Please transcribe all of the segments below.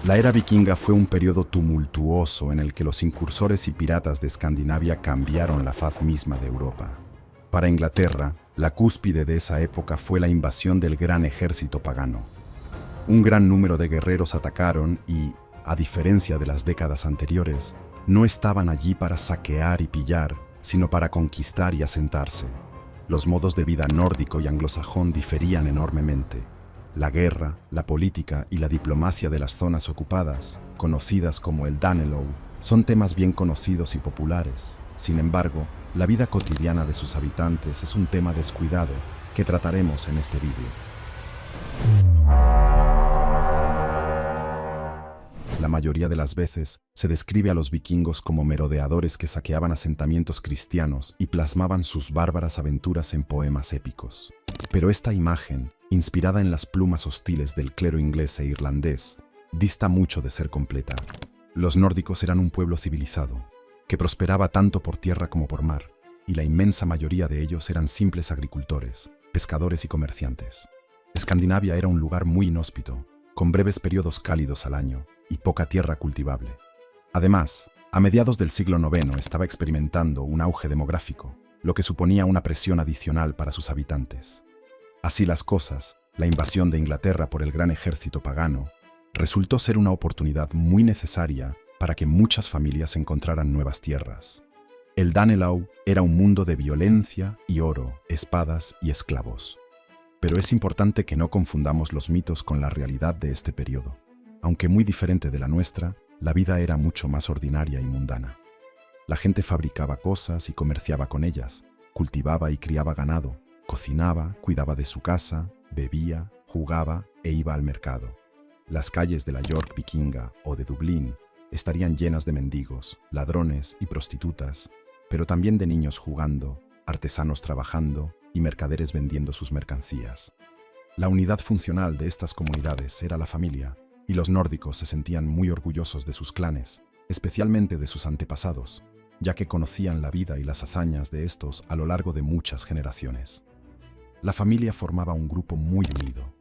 La era vikinga fue un periodo tumultuoso en el que los incursores y piratas de Escandinavia cambiaron la faz misma de Europa. Para Inglaterra, la cúspide de esa época fue la invasión del gran ejército pagano. Un gran número de guerreros atacaron y, a diferencia de las décadas anteriores, no estaban allí para saquear y pillar, sino para conquistar y asentarse. Los modos de vida nórdico y anglosajón diferían enormemente. La guerra, la política y la diplomacia de las zonas ocupadas, conocidas como el Danelaw, son temas bien conocidos y populares. Sin embargo, la vida cotidiana de sus habitantes es un tema descuidado que trataremos en este vídeo. La mayoría de las veces se describe a los vikingos como merodeadores que saqueaban asentamientos cristianos y plasmaban sus bárbaras aventuras en poemas épicos. Pero esta imagen, inspirada en las plumas hostiles del clero inglés e irlandés, dista mucho de ser completa. Los nórdicos eran un pueblo civilizado, que prosperaba tanto por tierra como por mar, y la inmensa mayoría de ellos eran simples agricultores, pescadores y comerciantes. Escandinavia era un lugar muy inhóspito, con breves periodos cálidos al año y poca tierra cultivable. Además, a mediados del siglo IX estaba experimentando un auge demográfico, lo que suponía una presión adicional para sus habitantes. Así las cosas, la invasión de Inglaterra por el gran ejército pagano resultó ser una oportunidad muy necesaria para que muchas familias encontraran nuevas tierras. El Danelaw era un mundo de violencia y oro, espadas y esclavos. Pero es importante que no confundamos los mitos con la realidad de este periodo. Aunque muy diferente de la nuestra, la vida era mucho más ordinaria y mundana. La gente fabricaba cosas y comerciaba con ellas, cultivaba y criaba ganado, cocinaba, cuidaba de su casa, bebía, jugaba e iba al mercado. Las calles de la York vikinga o de Dublín estarían llenas de mendigos, ladrones y prostitutas, pero también de niños jugando, artesanos trabajando y mercaderes vendiendo sus mercancías. La unidad funcional de estas comunidades era la familia, y los nórdicos se sentían muy orgullosos de sus clanes, especialmente de sus antepasados, ya que conocían la vida y las hazañas de estos a lo largo de muchas generaciones. La familia formaba un grupo muy unido.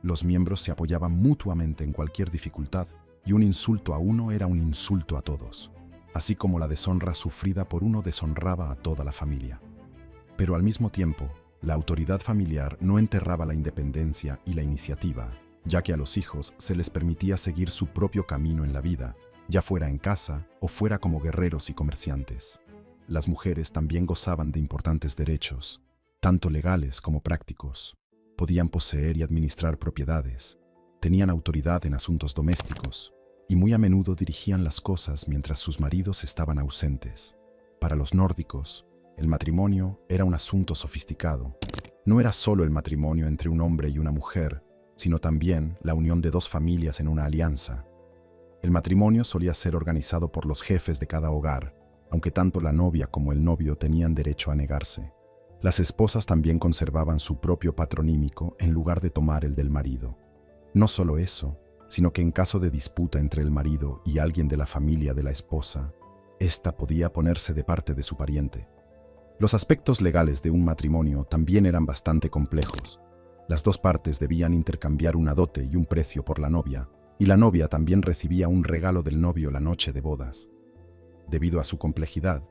Los miembros se apoyaban mutuamente en cualquier dificultad, y un insulto a uno era un insulto a todos, así como la deshonra sufrida por uno deshonraba a toda la familia. Pero al mismo tiempo, la autoridad familiar no enterraba la independencia y la iniciativa, ya que a los hijos se les permitía seguir su propio camino en la vida, ya fuera en casa o fuera como guerreros y comerciantes. Las mujeres también gozaban de importantes derechos, tanto legales como prácticos. Podían poseer y administrar propiedades, tenían autoridad en asuntos domésticos, y muy a menudo dirigían las cosas mientras sus maridos estaban ausentes. Para los nórdicos, el matrimonio era un asunto sofisticado. No era solo el matrimonio entre un hombre y una mujer, sino también la unión de dos familias en una alianza. El matrimonio solía ser organizado por los jefes de cada hogar, aunque tanto la novia como el novio tenían derecho a negarse. Las esposas también conservaban su propio patronímico en lugar de tomar el del marido. No solo eso, sino que en caso de disputa entre el marido y alguien de la familia de la esposa, ésta podía ponerse de parte de su pariente. Los aspectos legales de un matrimonio también eran bastante complejos. Las dos partes debían intercambiar una dote y un precio por la novia, y la novia también recibía un regalo del novio la noche de bodas. Debido a su complejidad,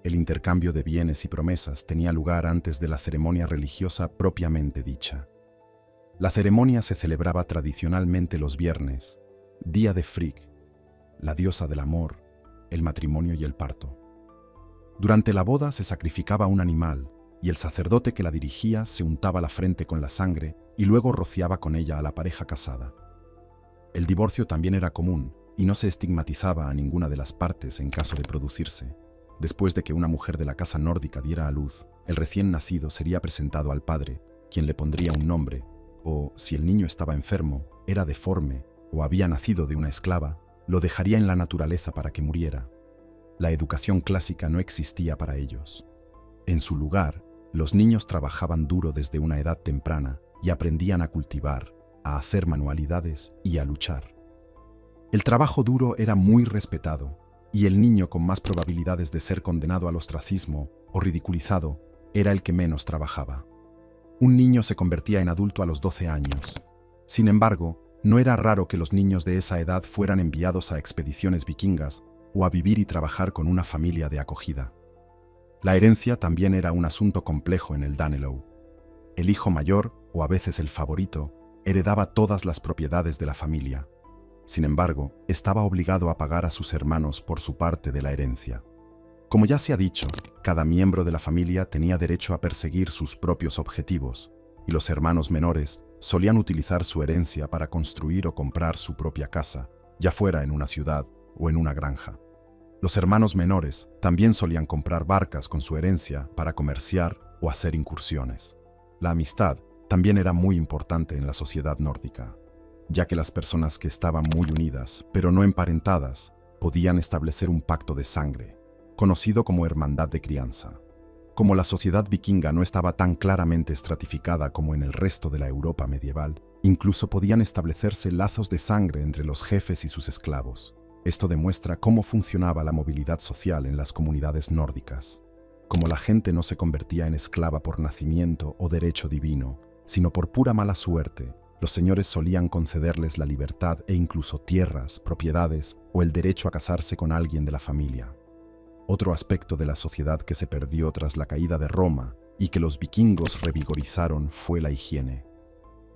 el intercambio de bienes y promesas tenía lugar antes de la ceremonia religiosa propiamente dicha. La ceremonia se celebraba tradicionalmente los viernes, día de Frigg, la diosa del amor, el matrimonio y el parto. Durante la boda se sacrificaba un animal, y el sacerdote que la dirigía se untaba la frente con la sangre y luego rociaba con ella a la pareja casada. El divorcio también era común, y no se estigmatizaba a ninguna de las partes en caso de producirse. Después de que una mujer de la casa nórdica diera a luz, el recién nacido sería presentado al padre, quien le pondría un nombre, o, si el niño estaba enfermo, era deforme o había nacido de una esclava, lo dejaría en la naturaleza para que muriera. La educación clásica no existía para ellos. En su lugar, los niños trabajaban duro desde una edad temprana y aprendían a cultivar, a hacer manualidades y a luchar. El trabajo duro era muy respetado, y el niño con más probabilidades de ser condenado al ostracismo o ridiculizado era el que menos trabajaba. Un niño se convertía en adulto a los 12 años. Sin embargo, No era raro que los niños de esa edad fueran enviados a expediciones vikingas o a vivir y trabajar con una familia de acogida. La herencia también era un asunto complejo en el Danelaw. El hijo mayor, o a veces el favorito, heredaba todas las propiedades de la familia. Sin embargo, estaba obligado a pagar a sus hermanos por su parte de la herencia. Como ya se ha dicho, cada miembro de la familia tenía derecho a perseguir sus propios objetivos, y los hermanos menores solían utilizar su herencia para construir o comprar su propia casa, ya fuera en una ciudad o en una granja. Los hermanos menores también solían comprar barcas con su herencia para comerciar o hacer incursiones. La amistad también era muy importante en la sociedad nórdica, ya que las personas que estaban muy unidas, pero no emparentadas, podían establecer un pacto de sangre, conocido como hermandad de crianza. Como la sociedad vikinga no estaba tan claramente estratificada como en el resto de la Europa medieval, incluso podían establecerse lazos de sangre entre los jefes y sus esclavos. Esto demuestra cómo funcionaba la movilidad social en las comunidades nórdicas. Como la gente no se convertía en esclava por nacimiento o derecho divino, sino por pura mala suerte, los señores solían concederles la libertad e incluso tierras, propiedades o el derecho a casarse con alguien de la familia. Otro aspecto de la sociedad que se perdió tras la caída de Roma y que los vikingos revigorizaron fue la higiene.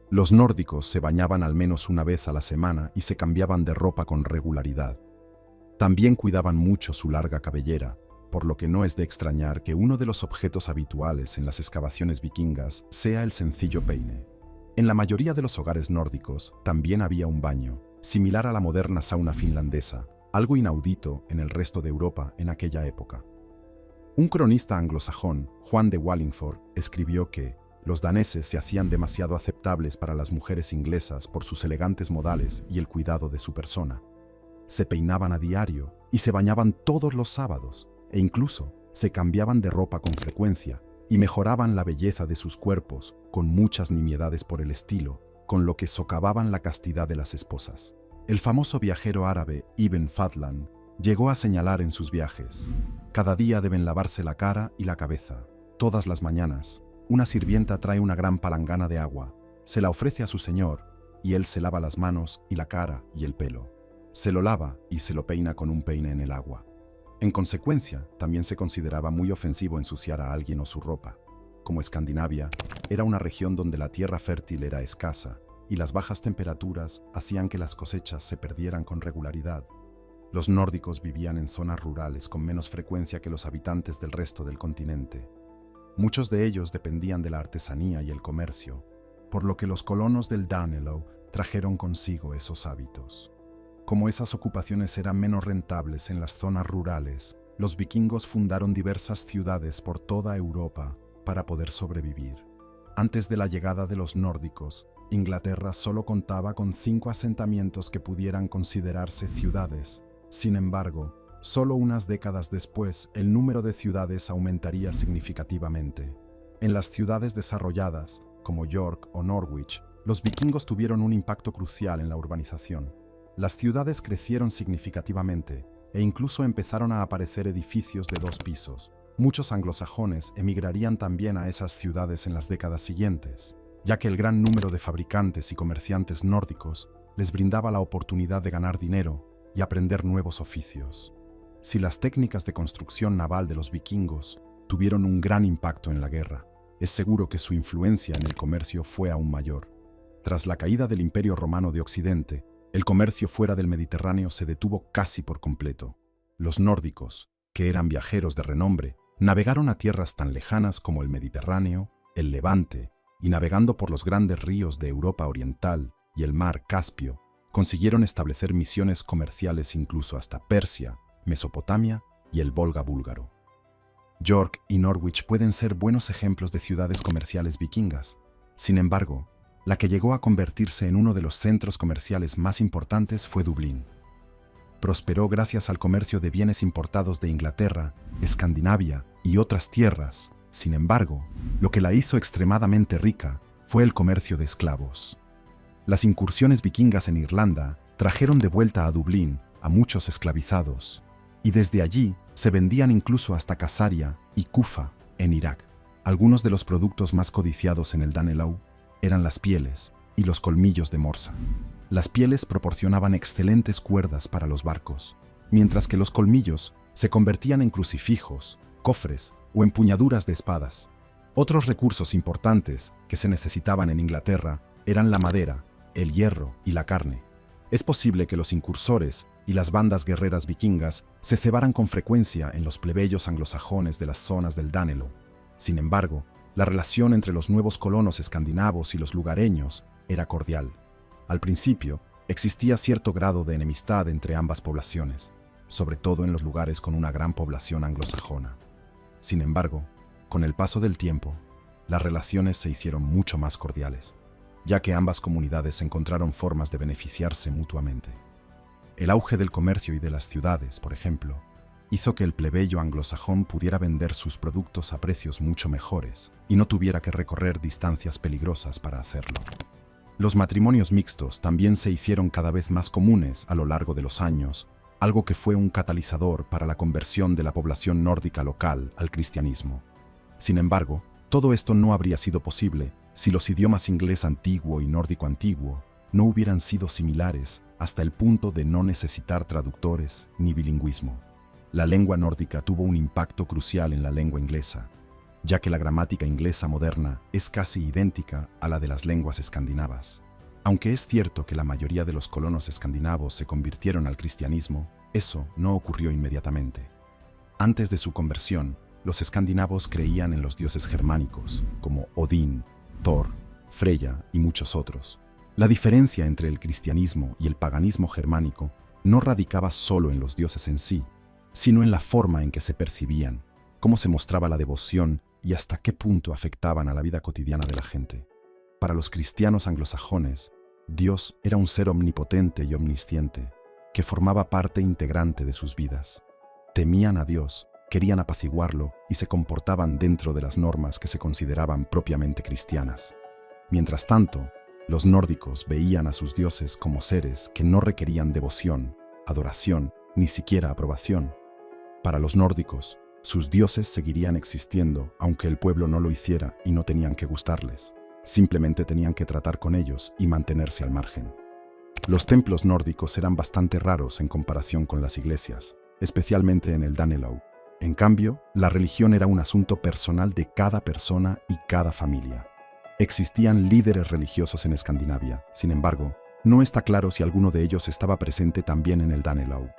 Los nórdicos se bañaban al menos una vez a la semana y se cambiaban de ropa con regularidad. También cuidaban mucho su larga cabellera, por lo que no es de extrañar que uno de los objetos habituales en las excavaciones vikingas sea el sencillo peine. En la mayoría de los hogares nórdicos también había un baño, similar a la moderna sauna finlandesa, algo inaudito en el resto de Europa en aquella época. Un cronista anglosajón, Juan de Wallingford, escribió que los daneses se hacían demasiado aceptables para las mujeres inglesas por sus elegantes modales y el cuidado de su persona. Se peinaban a diario y se bañaban todos los sábados, e incluso se cambiaban de ropa con frecuencia y mejoraban la belleza de sus cuerpos con muchas nimiedades por el estilo, con lo que socavaban la castidad de las esposas. El famoso viajero árabe Ibn Fadlan llegó a señalar en sus viajes: cada día deben lavarse la cara y la cabeza. Todas las mañanas, una sirvienta trae una gran palangana de agua, se la ofrece a su señor y él se lava las manos y la cara y el pelo. Se lo lava y se lo peina con un peine en el agua. En consecuencia, también se consideraba muy ofensivo ensuciar a alguien o su ropa. Como Escandinavia era una región donde la tierra fértil era escasa y las bajas temperaturas hacían que las cosechas se perdieran con regularidad, los nórdicos vivían en zonas rurales con menos frecuencia que los habitantes del resto del continente. Muchos de ellos dependían de la artesanía y el comercio, por lo que los colonos del Danelaw trajeron consigo esos hábitos. Como esas ocupaciones eran menos rentables en las zonas rurales, los vikingos fundaron diversas ciudades por toda Europa para poder sobrevivir. Antes de la llegada de los nórdicos, Inglaterra solo contaba con 5 asentamientos que pudieran considerarse ciudades. Sin embargo, solo unas décadas después, el número de ciudades aumentaría significativamente. En las ciudades desarrolladas, como York o Norwich, los vikingos tuvieron un impacto crucial en la urbanización. Las ciudades crecieron significativamente e incluso empezaron a aparecer edificios de 2 pisos. Muchos anglosajones emigrarían también a esas ciudades en las décadas siguientes, ya que el gran número de fabricantes y comerciantes nórdicos les brindaba la oportunidad de ganar dinero y aprender nuevos oficios. Si las técnicas de construcción naval de los vikingos tuvieron un gran impacto en la guerra, es seguro que su influencia en el comercio fue aún mayor. Tras la caída del Imperio Romano de Occidente, el comercio fuera del Mediterráneo se detuvo casi por completo. Los nórdicos, que eran viajeros de renombre, navegaron a tierras tan lejanas como el Mediterráneo, el Levante, y navegando por los grandes ríos de Europa Oriental y el mar Caspio, consiguieron establecer misiones comerciales incluso hasta Persia, Mesopotamia y el Volga búlgaro. York y Norwich pueden ser buenos ejemplos de ciudades comerciales vikingas. Sin embargo, la que llegó a convertirse en uno de los centros comerciales más importantes fue Dublín. Prosperó gracias al comercio de bienes importados de Inglaterra, Escandinavia y otras tierras. Sin embargo, lo que la hizo extremadamente rica fue el comercio de esclavos. Las incursiones vikingas en Irlanda trajeron de vuelta a Dublín a muchos esclavizados, y desde allí se vendían incluso hasta Casaria y Kufa, en Irak. Algunos de los productos más codiciados en el Danelaw eran las pieles y los colmillos de morsa. Las pieles proporcionaban excelentes cuerdas para los barcos, mientras que los colmillos se convertían en crucifijos, cofres o empuñaduras de espadas. Otros recursos importantes que se necesitaban en Inglaterra eran la madera, el hierro y la carne. Es posible que los incursores y las bandas guerreras vikingas se cebaran con frecuencia en los plebeyos anglosajones de las zonas del Danelaw. Sin embargo, la relación entre los nuevos colonos escandinavos y los lugareños era cordial. Al principio, existía cierto grado de enemistad entre ambas poblaciones, sobre todo en los lugares con una gran población anglosajona. Sin embargo, con el paso del tiempo, las relaciones se hicieron mucho más cordiales, ya que ambas comunidades encontraron formas de beneficiarse mutuamente. El auge del comercio y de las ciudades, por ejemplo, hizo que el plebeyo anglosajón pudiera vender sus productos a precios mucho mejores y no tuviera que recorrer distancias peligrosas para hacerlo. Los matrimonios mixtos también se hicieron cada vez más comunes a lo largo de los años, algo que fue un catalizador para la conversión de la población nórdica local al cristianismo. Sin embargo, todo esto no habría sido posible si los idiomas inglés antiguo y nórdico antiguo no hubieran sido similares hasta el punto de no necesitar traductores ni bilingüismo. La lengua nórdica tuvo un impacto crucial en la lengua inglesa, ya que la gramática inglesa moderna es casi idéntica a la de las lenguas escandinavas. Aunque es cierto que la mayoría de los colonos escandinavos se convirtieron al cristianismo, eso no ocurrió inmediatamente. Antes de su conversión, los escandinavos creían en los dioses germánicos, como Odín, Thor, Freya y muchos otros. La diferencia entre el cristianismo y el paganismo germánico no radicaba solo en los dioses en sí, sino en la forma en que se percibían, cómo se mostraba la devoción y hasta qué punto afectaban a la vida cotidiana de la gente. Para los cristianos anglosajones, Dios era un ser omnipotente y omnisciente, que formaba parte integrante de sus vidas. Temían a Dios, querían apaciguarlo y se comportaban dentro de las normas que se consideraban propiamente cristianas. Mientras tanto, los nórdicos veían a sus dioses como seres que no requerían devoción, adoración, ni siquiera aprobación. Para los nórdicos, sus dioses seguirían existiendo aunque el pueblo no lo hiciera y no tenían que gustarles. Simplemente tenían que tratar con ellos y mantenerse al margen. Los templos nórdicos eran bastante raros en comparación con las iglesias, especialmente en el Danelaw. En cambio, la religión era un asunto personal de cada persona y cada familia. Existían líderes religiosos en Escandinavia, sin embargo, no está claro si alguno de ellos estaba presente también en el Danelaw.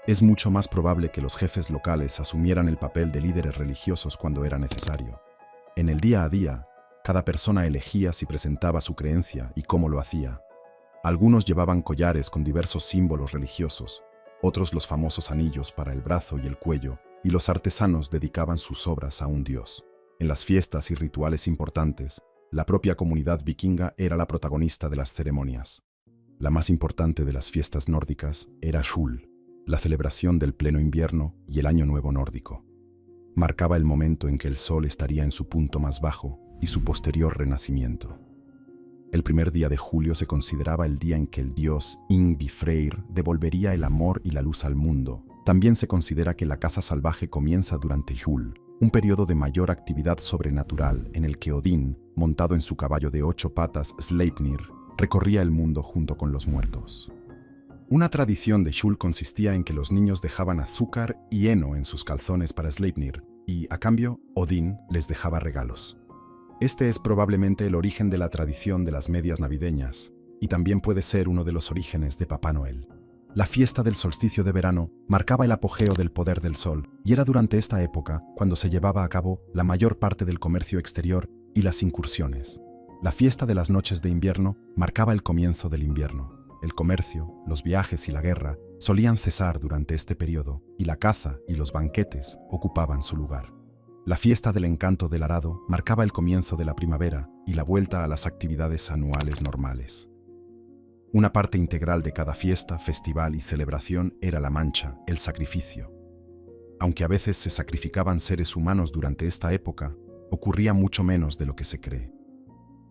Es mucho más probable que los jefes locales asumieran el papel de líderes religiosos cuando era necesario. En el día a día, cada persona elegía si presentaba su creencia y cómo lo hacía. Algunos llevaban collares con diversos símbolos religiosos, otros los famosos anillos para el brazo y el cuello, y los artesanos dedicaban sus obras a un dios. En las fiestas y rituales importantes, la propia comunidad vikinga era la protagonista de las ceremonias. La más importante de las fiestas nórdicas era Jul, la celebración del pleno invierno y el año nuevo nórdico. Marcaba el momento en que el sol estaría en su punto más bajo y su posterior renacimiento. El primer día de julio se consideraba el día en que el dios Yngvi Freyr devolvería el amor y la luz al mundo. También se considera que la caza salvaje comienza durante Jul, un periodo de mayor actividad sobrenatural en el que Odín, montado en su caballo de 8 patas Sleipnir, recorría el mundo junto con los muertos. Una tradición de Jul consistía en que los niños dejaban azúcar y heno en sus calzones para Sleipnir y, a cambio, Odín les dejaba regalos. Este es probablemente el origen de la tradición de las medias navideñas y también puede ser uno de los orígenes de Papá Noel. La fiesta del solsticio de verano marcaba el apogeo del poder del sol y era durante esta época cuando se llevaba a cabo la mayor parte del comercio exterior y las incursiones. La fiesta de las noches de invierno marcaba el comienzo del invierno. El comercio, los viajes y la guerra solían cesar durante este periodo y la caza y los banquetes ocupaban su lugar. La fiesta del encanto del arado marcaba el comienzo de la primavera y la vuelta a las actividades anuales normales. Una parte integral de cada fiesta, festival y celebración era la mancha, el sacrificio. Aunque a veces se sacrificaban seres humanos durante esta época, ocurría mucho menos de lo que se cree.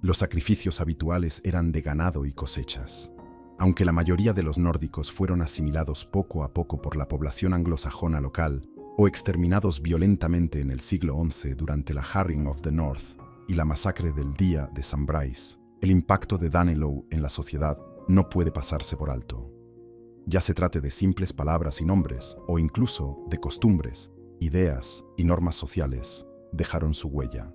Los sacrificios habituales eran de ganado y cosechas. Aunque la mayoría de los nórdicos fueron asimilados poco a poco por la población anglosajona local o exterminados violentamente en el siglo XI durante la Harrying of the North y la masacre del día de St. Brice, el impacto de Danelaw en la sociedad no puede pasarse por alto. Ya se trate de simples palabras y nombres, o incluso de costumbres, ideas y normas sociales, dejaron su huella.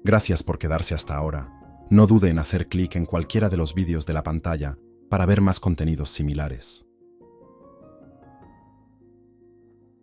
Gracias por quedarse hasta ahora. No dude en hacer clic en cualquiera de los vídeos de la pantalla para ver más contenidos similares.